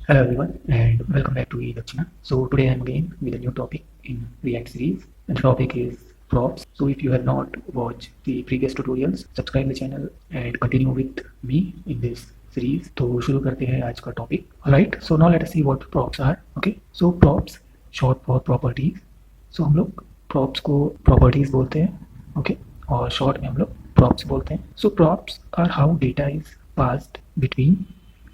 Hello everyone and welcome back to eDakshina. So today I am again with a new topic in React series and the topic is props. So if you have not watched the previous tutorials, subscribe the channel and continue with me in this series. तो शुरू करते हैं आज का topic. Alright, so now let us see what props are. Okay, so props short for properties. So हम लोग props को properties बोलते हैं. Okay, और short में हम लोग props बोलते हैं. So props are how data is passed between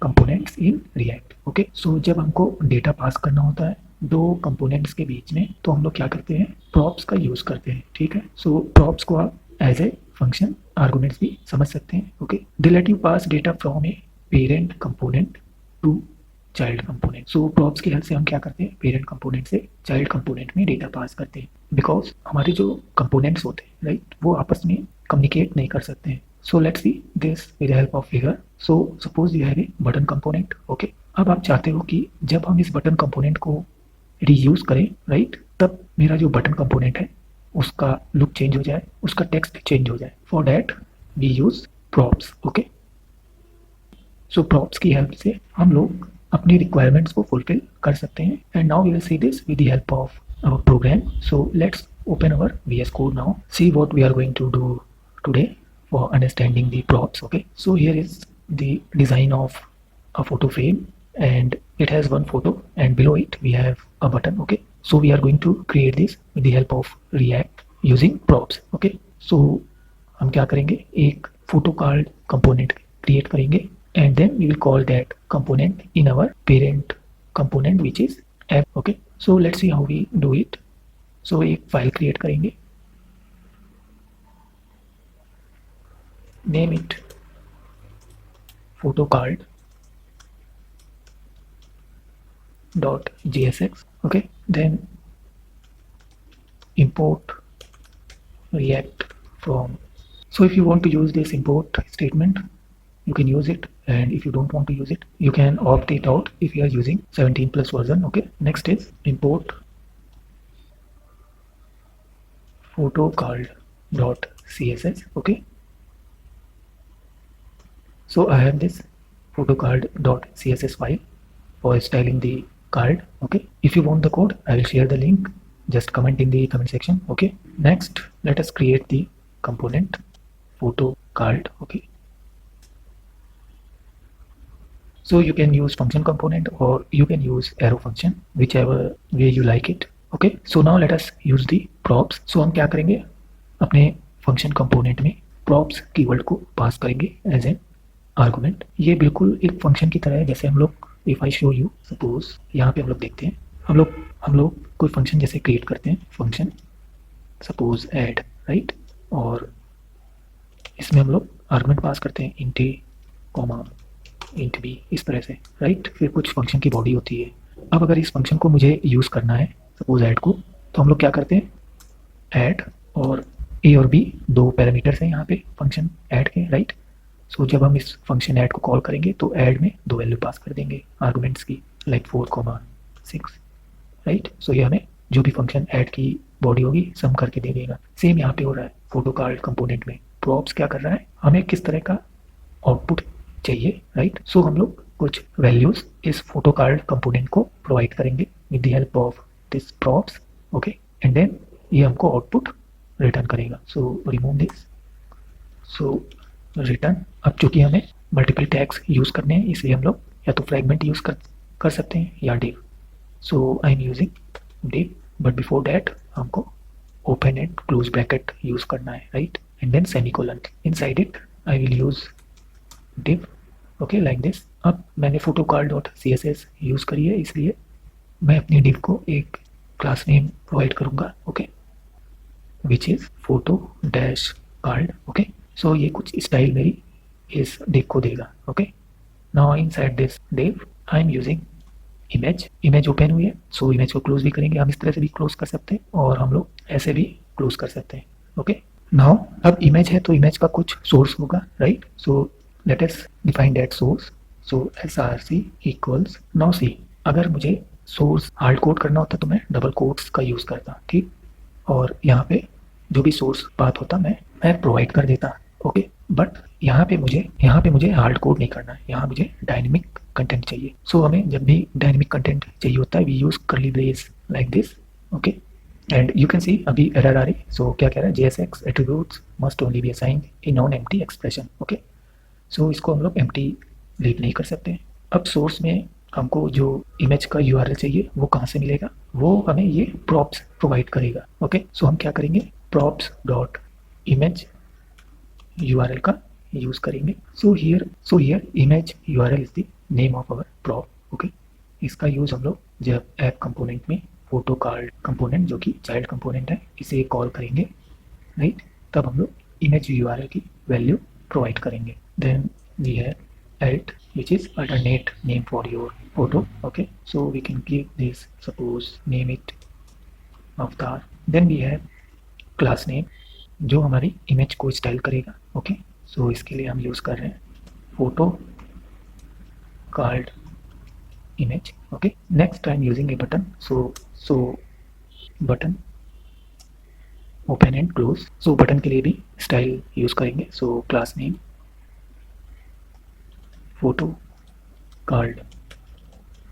components in React. Okay, so जब हमको डेटा पास करना होता है दो कंपोनेंट्स के बीच में तो हम लोग क्या करते हैं, प्रॉप्स का यूज़ करते हैं. ठीक है, सो प्रॉप्स को आप एज ए फंक्शन आर्गुमेंट्स भी समझ सकते हैं. Okay, they let you pass data from a parent component to child component. So props की हेल्प से हम क्या करते हैं, पेरेंट कंपोनेंट से चाइल्ड कंपोनेंट में डेटा पास करते हैं. बिकॉज हमारे जो कंपोनेंट्स होते हैं राइट, वो आपस में कम्युनिकेट नहीं कर सकते हैं. So let's see this with the help of figure. So suppose you have a button component. Okay, अब आप चाहते हो कि जब हम इस बटन कंपोनेंट को रीयूज करें राइट, तब मेरा जो बटन कंपोनेंट है उसका लुक चेंज हो जाए, उसका टेक्स्ट चेंज हो जाए. For that we use props. Okay, so props की हेल्प से हम लोग अपनी रिक्वायरमेंट्स को फुलफिल कर सकते हैं. And now we will see this with the help of our program. So let's open our VS Code now. See what we are going to do today for understanding the props. Okay, so here is the design of a photo frame and it has one photo and below it we have a button. Okay, so we are going to create this with the help of React using props. Okay, so हम क्या करेंगे, एक photo card component create करेंगे and then we will call that component in our parent component which is app. Okay, so let's see how we do it. So एक file create करेंगे, name it photocard dot jsx. Okay, then import react from. So if you want to use this import statement you can use it, and if you don't want to use it you can opt it out if you are using 17 plus version. Okay, next is import photocard dot css. Okay, so I have this photocard dot css file for styling the card. Okay, if you want the code I will share the link, just comment in the comment section. Okay, next let us create the component photocard. Okay, so you can use function component or you can use arrow function, whichever way you like it. Okay, so now let us use the props. So हम क्या करेंगे, अपने function component में props keyword को पास करेंगे as an argument. ये बिल्कुल एक फंक्शन की तरह है. जैसे हम लोग if I show you, suppose यहाँ पे हम लोग देखते हैं, हम लोग कोई फंक्शन जैसे क्रिएट करते हैं, फंक्शन सपोज ऐड राइट, और इसमें हम लोग आर्गुमेंट पास करते हैं इंट ए कॉमा इंट बी, इस तरह से राइट. फिर कुछ फंक्शन की बॉडी होती है. अब अगर इस फंक्शन को मुझे यूज़ करना है सपोज ऐड को, तो हम लोग क्या करते हैं, ऐड और ए और बी दो पैरामीटर्स हैं यहाँ पे फंक्शन ऐड के राइट. सो जब हम इस फंक्शन ऐड को कॉल करेंगे तो ऐड में दो वैल्यू पास कर देंगे आर्गुमेंट्स की, लाइक 4,6 राइट. सो ये हमें जो भी फंक्शन ऐड की बॉडी होगी सम करके दे देगा. सेम यहाँ पे हो रहा है फोटो कार्ड कंपोनेंट में. प्रॉप्स क्या कर रहा है, हमें किस तरह का आउटपुट चाहिए राइट. सो हम लोग कुछ वैल्यूज इस फोटो कार्ड कंपोनेंट को प्रोवाइड करेंगे with the help of this props. Okay, and then ये हमको आउटपुट रिटर्न करेगा. So remove this. So return. अब चूंकि हमें मल्टीपल टैग्स यूज़ करने हैं इसलिए हम लोग या तो फ्रैगमेंट यूज़ कर सकते हैं या div. So I am using div, but before that हमको open and close bracket use करना है right, and then semicolon. Inside it I will use div. Okay, like this. अब मैंने photocard डॉट css यूज़ करी है इसलिए मैं अपनी div को एक क्लास नेम प्रोवाइड करूँगा. Okay, which is photo dash card. Okay, so ये कुछ स्टाइल मेरी इस div को देगा. Okay, now inside this div I am using image open हुई है. सो इमेज को क्लोज भी करेंगे, हम इस तरह से भी क्लोज कर सकते हैं और हम लोग ऐसे भी क्लोज कर सकते हैं. ओके, नाउ अब इमेज है तो इमेज का कुछ सोर्स होगा right. So let us define that source. So src equals, now see, अगर मुझे सोर्स हार्ड कोड करना होता तो मैं डबल कोट्स का यूज़ करता ठीक, और यहाँ पे जो भी सोर्स पाथ होता मैं प्रोवाइड कर देता. ओके, बट यहाँ पे मुझे हार्ड कोड नहीं करना है, यहाँ मुझे डायनेमिक कंटेंट चाहिए। सो हमें जब भी डायनेमिक कंटेंट चाहिए होता है we use curly brace like this, okay. And you can see अभी एरर आ रही, सो क्या कह रहा है, JSX attributes must only be assigned in non empty expression, okay. So इसको हम लोग एम्प्टी रीड नहीं कर सकते। अब सोर्स में हमको जो इमेज का URL चाहिए वो कहाँ से मिलेगा, वो हमें ये प्रॉप्स प्रोवाइड करेगा, ओके। सो हम क्या करेंगे, प्रॉप्स डॉट इमेज URL का यूज़ करेंगे। So here image URL is the name of our prop, okay. इसका यूज़ हम लोग जब ऐप कंपोनेंट में फोटो कार्ड कंपोनेंट जो कि चाइल्ड कंपोनेंट है इसे कॉल करेंगे, राइट, तब हम लोग इमेज URL की वैल्यू प्रोवाइड करेंगे। Then we have alt which is alternate name for your photo, okay. So we can give this, suppose name it avatar. Then we have class name जो हमारी image को style करेगा, okay. सो इसके लिए हम use कर रहे हैं photo card image, okay. Next I am using A button, so button open and close. So button के लिए भी स्टाइल यूज़ करेंगे। So class name photo card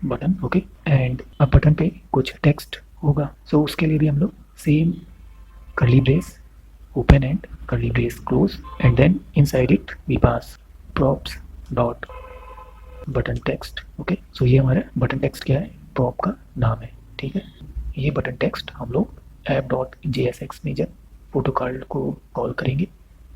button, okay. And अब बटन पे कुछ टेक्स्ट होगा, सो उसके लिए भी हम लोग same curly brace open and curly brace close, and then inside it we pass props dot button text, okay. so ये हमारा बटन टेक्स्ट क्या है, prop का नाम है, ठीक है। ये बटन टेक्स्ट हम लोग app.jsx में जब फोटो कार्ड को कॉल करेंगे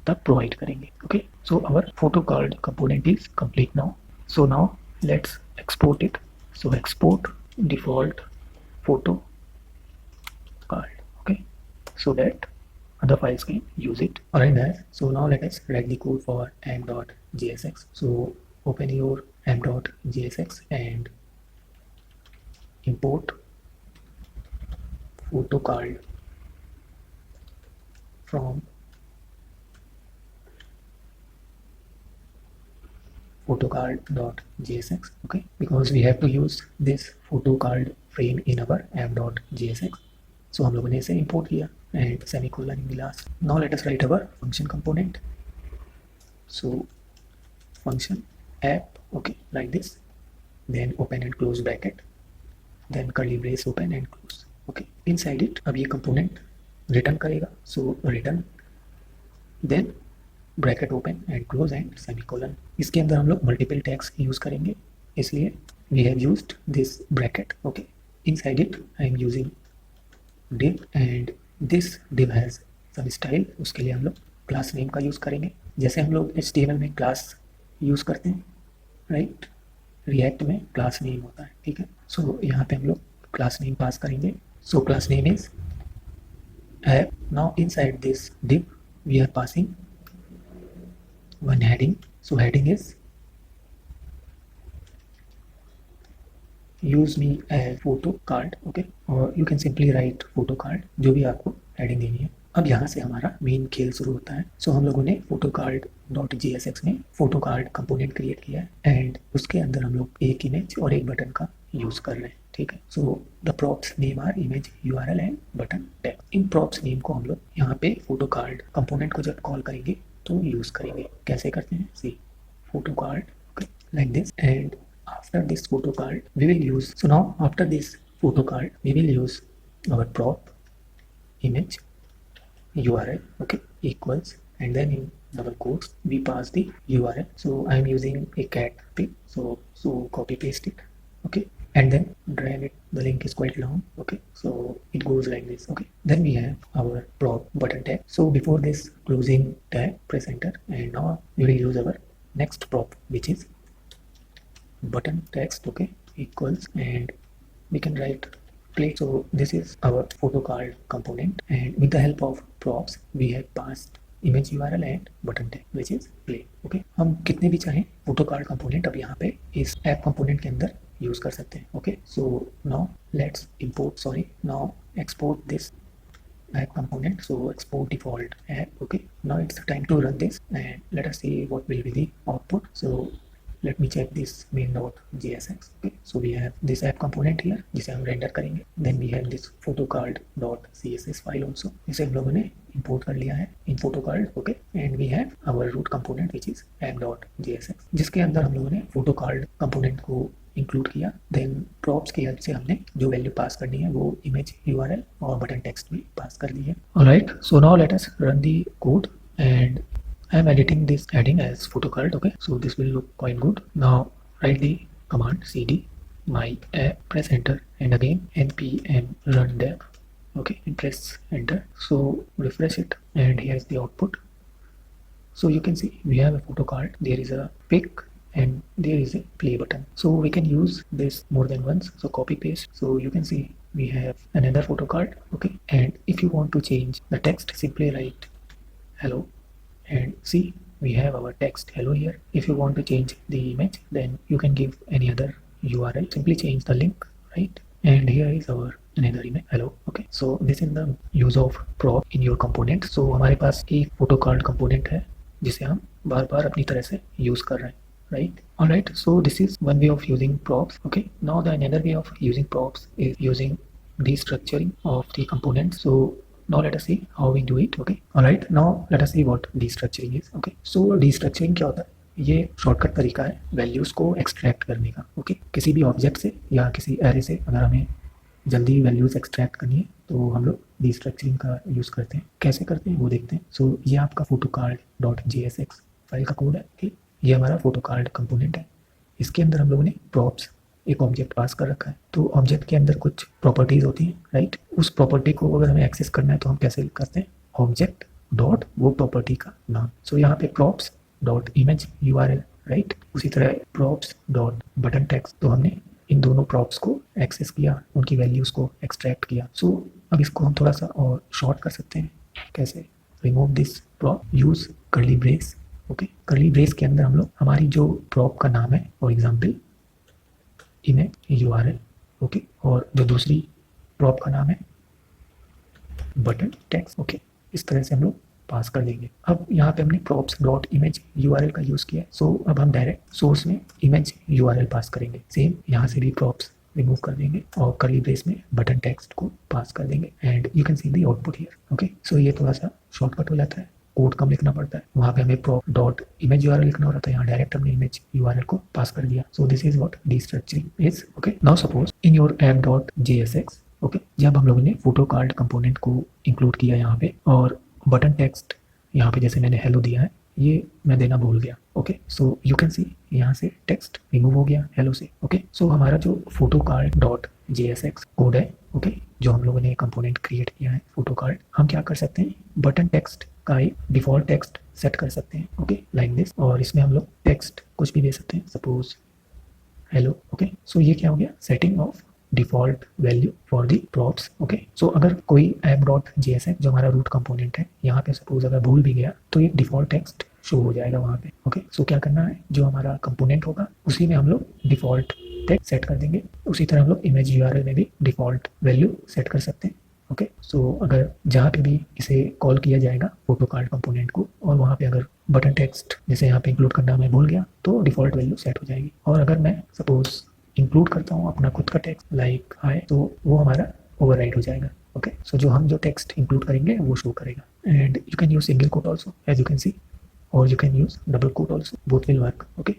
तब प्रोवाइड करेंगे, okay. So our photo card component is complete now. So now let's export it. So export default photo card, okay, so that other files can use it. Alright guys, so now let us write the code for app.jsx. So open your app.jsx and import photo card from photocard.jsx, okay, because we have to use this photo card frame in our app.jsx. So हम लोगों ने इसे import किया and semicolon in the last. Now let us write our function component. So function app, okay, like this, then open and close bracket, then curly brace open and close, okay. Inside it अब ये component return करेगा, so return, then bracket open and close and semicolon. इसके अंदर हम लोग multiple tags use करेंगे, इसलिए we have used this bracket, okay. Inside it I am using div and this div has some style, उसके लिए हम लोग क्लास नेम का यूज़ करेंगे, जैसे हम लोग HTML में क्लास यूज़ करते हैं, राइट। रिएक्ट में क्लास नेम होता है, ठीक है। सो यहाँ पे हम लोग क्लास नेम पास करेंगे। So class name is app. Now inside this div we are passing one heading. So heading is use me as photo card, okay, और you can simply write photo card, जो भी आपको heading देनी है। अब यहाँ से हमारा मेन खेल शुरू होता है। सो हम लोगों ने फोटो कार्ड डॉट JSX में फोटो कार्ड कंपोनेंट क्रिएट किया है एंड उसके अंदर हम लोग एक इमेज और एक बटन का यूज़ कर रहे हैं, ठीक है। So the props name are image URL and button text. इन प्रॉप्स नेम को हम लोग यहाँ पे फोटो कार्ड कंपोनेंट को जब कॉल करेंगे तो यूज़ करेंगे। कैसे करते हैं, see photo card like this, and after this photo card we will use, so now after this photo card we will use our prop image URL, okay, equals, and then in double quotes we pass the URL. So I am using a cat pic, so copy paste it, okay, and then drag it. The link is quite long, okay, so it goes like this, okay. Then we have our prop button tag. So before this closing tag press enter, and now we will use our next prop which is button text, okay, equals, and we can write play. So this is our photo card component, and with the help of props we have passed image URL and button tag which is play, okay. हम कितने भी चाहें photo card component अब यहाँ पे इस app component के अंदर यूज कर सकते हैं, okay. So now let's now export this app component. So export default app, okay. Now it's time to run this and let us see what will be the output. So let me check this main.jsx. Okay, so we have this app component here जिसे हम render करेंगे. Then we have this photocard.css file also जिसे हम लोगों ने import कर लिया है in photocard. Okay, and we have our root component which is app.jsx जिसके अंदर हम लोगों ने photocard component को इंक्लूड किया. देन प्रॉप्स की हेल्प से हमने जो वैल्यू पास करनी है वो इमेज यूआरएल और बटन टेक्स्ट में पास कर ली है. Alright, so now let us run the code and I am editing this heading as photocard. Okay, so this will look quite good. Now write the command cd my app, press enter, and again npm run dev. Okay, and press enter. So refresh it and here is the output. So you can see we have a photocard, there is a pic and there is a play button. So we can use this more than once, so copy paste. So you can see we have another photocard. Okay, and if you want to change the text, simply write hello and see we have our text hello here. If you want to change the image, then you can give any other URL, simply change the link, right? And here is our another image hello. Okay, so this is the use of prop in your component. So हमारे पास एक photocard component है जिसे हम बार बार अपनी तरह से use कर रहे हैं, right? Alright, so this is one way of using props. Okay, now the another way of using props is using destructuring of the component. So now let us see how we do it. Okay, alright, now let us see what destructuring is. Okay, so destructuring क्या होता है? ये shortcut तरीका है values को extract करने का. Okay, किसी भी ऑब्जेक्ट से या किसी एरे से अगर हमें जल्दी वैल्यूज़ एक्सट्रैक्ट करनी है तो हम लोग destructuring का यूज़ करते हैं. कैसे करते हैं वो देखते हैं. सो ये आपका photocard.jsx फाइल का कोड है. ठीक, ये हमारा photocard कंपोनेंट है. इसके अंदर हम लोगों ने props एक ऑब्जेक्ट पास कर रखा है. तो ऑब्जेक्ट के अंदर कुछ प्रॉपर्टीज होती हैं, राइट? उस प्रॉपर्टी को अगर हमें एक्सेस करना है तो हम कैसे करते हैं? ऑब्जेक्ट डॉट वो प्रॉपर्टी का नाम. सो यहाँ पे props dot image URL, right? उसी तरह props डॉट बटन टेक्स्ट. तो हमने इन दोनों प्रॉप्स को एक्सेस किया, उनकी वैल्यूज़ को एक्सट्रैक्ट किया. सो अब इसको हम थोड़ा सा और शॉर्ट कर सकते हैं. कैसे? Remove this prop, use curly brace. Okay, curly brace के अंदर हम लोग हमारी जो प्रॉप का नाम है, for example image URL, okay, और जो दूसरी प्रॉप का नाम है बटन टेक्स्ट. ओके, इस तरह से हम लोग पास कर देंगे. अब यहाँ पे हमने props डॉट इमेज यूआरएल का यूज़ किया है. सो अब हम डायरेक्ट सोर्स में इमेज यूआरएल पास करेंगे. सेम यहाँ से भी props रिमूव कर देंगे और कर्ली ब्रेस में बटन टेक्स्ट को पास कर देंगे. And you can see the output here. Okay, so ये थोड़ा सा शॉर्टकट हो जाता है, कोड कम लिखना पड़ता है. वहाँ पे हमें prop डॉट इमेज यूआरएल लिखना हो रहा था, यहाँ डायरेक्ट हमने इमेज यूआरएल को पास कर दिया. So this is what destructuring is. Okay, now suppose in your app.jsx, okay, जब हम लोगों ने photocard कंपोनेंट को इंक्लूड किया यहाँ पे और बटन टेक्स्ट यहाँ पे जैसे मैंने हेलो दिया है ये मैं देना भूल गया. ओके, सो यू कैन सी यहाँ से टेक्स्ट रिमूव हो गया हेलो से. ओके, सो हमारा जो photocard.jsx कोड है, ओके, जो हम लोगों ने कंपोनेंट क्रिएट किया है photocard, हम क्या कर सकते हैं? बटन टेक्स्ट का एक डिफ़ॉल्ट टेक्स्ट सेट कर सकते हैं. Okay, like this. और इसमें हम लोग टेक्स्ट कुछ भी दे सकते हैं, सपोज हेलो. ओके, सो ये क्या हो गया? Setting of default value for the props. Okay, so अगर कोई app.jsx जो हमारा रूट कंपोनेंट है यहाँ पे सपोज अगर भूल भी गया तो एक डिफ़ॉल्ट टेक्स्ट शो हो जाएगा वहाँ पे. ओके, सो क्या करना है? जो हमारा कंपोनेंट होगा उसी में हम लोग डिफ़ॉल्ट टेक्स्ट सेट कर देंगे. उसी तरह हम लोग इमेज यूआरएल में भी डिफ़ॉल्ट वैल्यू सेट कर सकते हैं. ओके, सो अगर जहाँ पे भी इसे कॉल किया जाएगा photocard कंपोनेंट को और वहाँ पे अगर बटन टेक्स्ट जैसे यहाँ पे इंक्लूड करना मैं भूल गया तो डिफ़ॉल्ट वैल्यू सेट हो जाएगी. और अगर मैं सपोज इंक्लूड करता हूँ अपना खुद का टेक्स्ट लाइक हाय तो वो हमारा ओवरराइड हो जाएगा. ओके, सो जो हम जो टेक्स्ट इंक्लूड करेंगे वो शो करेगा. And you can use single quote also as you can see, और you can use double quote also, both will work. Okay.